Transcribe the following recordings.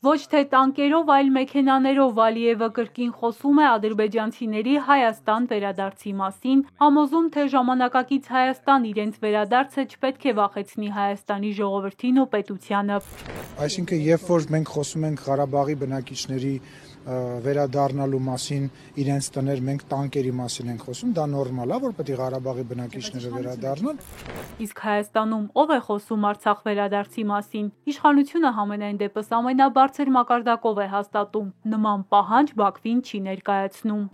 Ոչ թե տանկերով, այլ մեքենաներով Ալիևը կրկին խոսում է ադրբեջանցիների Հայաստան վերադարձի մասին, համոզում, թե ժամանակակից Հայաստան իրենց վերադարձը չպետք է վախեցնի Հայաստանի ժողովրդին ու պետությանը։ Այսինքն, երբ որ մենք խոսում ենք Ղարաբաղի բնակիչների վերադառնալու մասին, իրենց տներ, մենք տանկերի մասին ենք խոսում, դա նորմալ է, որ պետք է Ղարաբաղի բնակիչները վերադառնան։ Իսկ Հայաստանում ով է խոսում Արցախ վերադարձի մասին։ Իշխանությունը համենայն դեպս ամենաբարձր մակարդակով է հաստատում, նման պահանջ Բաքվին չի ներկայացնում։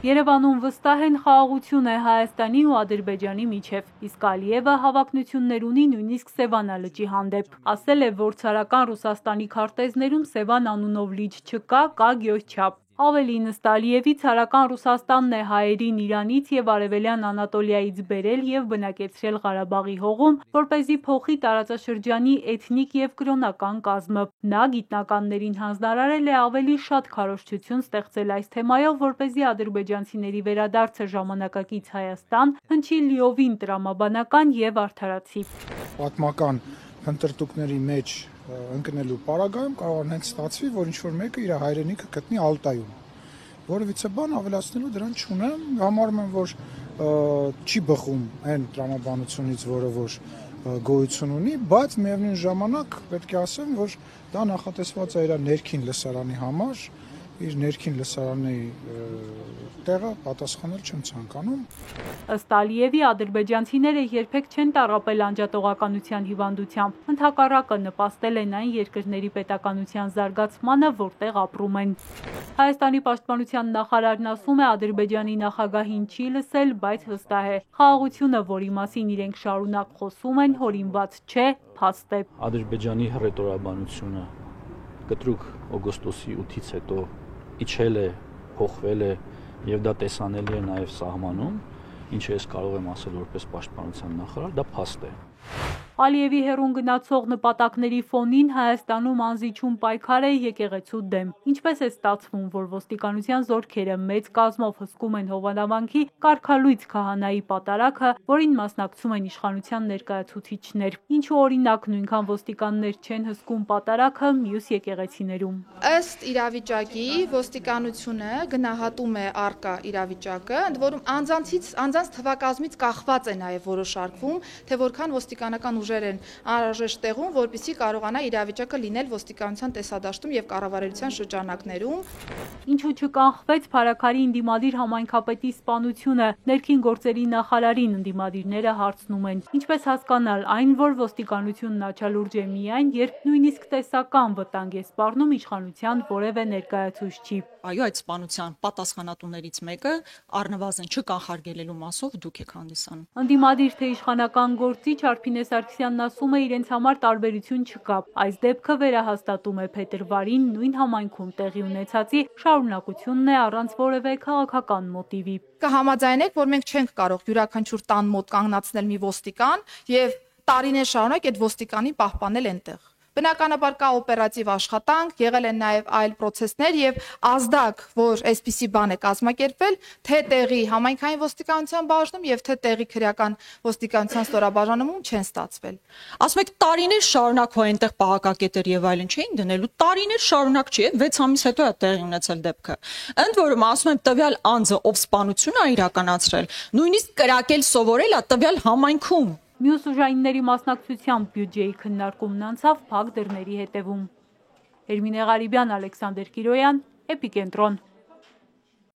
Երևանում վստահ են խաղաղություն է Հայաստանի ու Ադրբեջանի միջև, իսկ Ալիևը հավակնություններ ունի նույնիսկ Սևանա լճի հանդեպ։ Ասել է, որ ցարական Ռուսաստանի քարտեզներում Սևան անունով լիճ չկա, կա գյոյսչափ։ Ավելին, ըստ Ալիևի, ցարական Ռուսաստանն է հայերին Իրանից եւ Արևելյան Անատոլիայից բերել եւ բնակեցրել Ղարաբաղի հողում, որպեսզի փոխի տարածաշրջանի էթնիկ եւ կրոնական կազմը։ Նա գիտնականներին հանձնարարել է ավելի շատ քարոզչություն ստեղծել այս թեմայով, որպեսզի ադրբեջանցիների վերադարձը ժամանակակից Հայաստան հնչի լիովին տրամաբանական եւ արդարացի։ Պատմական փնտրտուքների մեջ ընկնելու պարագայում կարող է ստացվի, որ ինչ-որ մեկը իր հայրենիքը գտնի Ալտայում։ Որևիցե բան ավելացնելու դրան չունեմ, համարում եմ, որ չի բխում այն տրամաբանությունից, որը որ գոյություն ունի, բայց միևնույն ժամանակ պետք է ասեմ, որ դա նախատեսված է իր ներքին լսարանի համար, իր ներքին լսարանի տեղը պատասխանել չեմ ցանկանում։ Ըստ Ալիևի, ադրբեջանցիները երբեք չեն տառապել անջատողականության հիվանդությամբ, ընդհակառակը նպաստել են այն երկրների պետականության զարգացմանը, որտեղ ապրում են։ Հայաստանի պաշտպանության նախարարն ասում է, Ադրբեջանի նախագահին չի լսել, բայց վստահ է, խաղաղությունը, որի մասին իրենք շարունակ խոսում են, հորինված չէ, փաստ է։ Ադրբեջանի հռետորաբանությունը կտրուկ օգոստոսի 8-ից հետո իջել է, փոխվել է եւ դա տեսանելի է նաեւ սահմանում, ինչը ես կարող եմ ասել որպես պաշտպանության նախարար, դա փաստ է։ Ալիևի հեռուն գնացող նպատակների ֆոնին Հայաստանում անզիջում պայքար է եկեղեցու դեմ։ Ինչպես է ստացվում, որ ոստիկանության զորքերը մեծ կազմով հսկում են Հովանավանքի կարգալույծ քահանայի պատարագը, որին մասնակցում են իշխանության ներկայացուցիչներ։ Ինչու օրինակ նույնքան ոստիկաններ չեն հսկում պատարագը մյուս եկեղեցիներում։ Ըստ իրավիճակի ոստիկանությունը գնահատում է առկա իրավիճակը, ընդ որում անձանց թվակազմից կախված է նաև որոշարկվում, թե որքան ոստիկանական ուժեր են անհրաժեշտ տեղում, որպեսզի կարողանա իրավիճակը լինել ոստիկանության տեսադաշտում եւ կառավարության շրջանակներում։ Ինչու չկանխվեց Փարաքարի ընդդիմադիր համայնքապետի սպանությունը, ներքին գործերի նախարարին ընդդիմադիրները հարցնում են։ Ինչպես հասկանալ այն, որ ոստիկանությունն աչալուրջ է միայն, երբ նույնիսկ տեսական վտանգ է սպառնում իշխանության որևէ ներկայացուցչի։ Այո, այդ սպանության պատասխանատուներից մեկը առնվազն չկանխարգելելու մասով դուք եք հանդիսանում։ Ընդդիմադիր թե իշխանական գործիչ Արփինե Սարգսյանն ասում է, իրենց համար տարբերություն չկա։ Այս դեպքը վերահաստատում է փետրվարին նույն համայնքում տեղի ունեցածի շարունակությունն է առանց որևէ քաղաքական մոտիվի։ Կհամաձայնեք, որ մենք չենք կարող յուրաքանչյուր տան մոտ կանգնացնել մի ոստիկան եւ տարիներ շարունակ այդ ոստիկանին պահպանել այնտեղ։ Բնականաբար կա օպերատիվ աշխատանք, եղել են նաև այլ պրոցեսներ եւ ազդակ, որ այսպիսի բան է կազմակերպվել, թե տեղի համայնքային ոստիկանության բաժնում եւ թե տեղի քրեական ոստիկանության ստորաբաժանումում չեն ստացվել։ Ասում եք տարիներ շարունակ հո այնտեղ պահակակետեր եւ այլն չէին դնելու, տարիներ շարունակ չի, 6 ամիս հետո է տեղի ունեցել դեպքը։ Ընդ որում ասում եմ տվյալ անձը, ով սպանություն է իրականացրել, նույնիսկ կրակել սովորել է տվյալ համայնքում։ Մյուս ուժայինների մասնակցությամբ բյուջեի քննարկումն անցավ փակ դռների հետևում։ Էրմինե Ղարիբյան, Ալեքսանդր Կիրոյան, Էպիկենտրոն։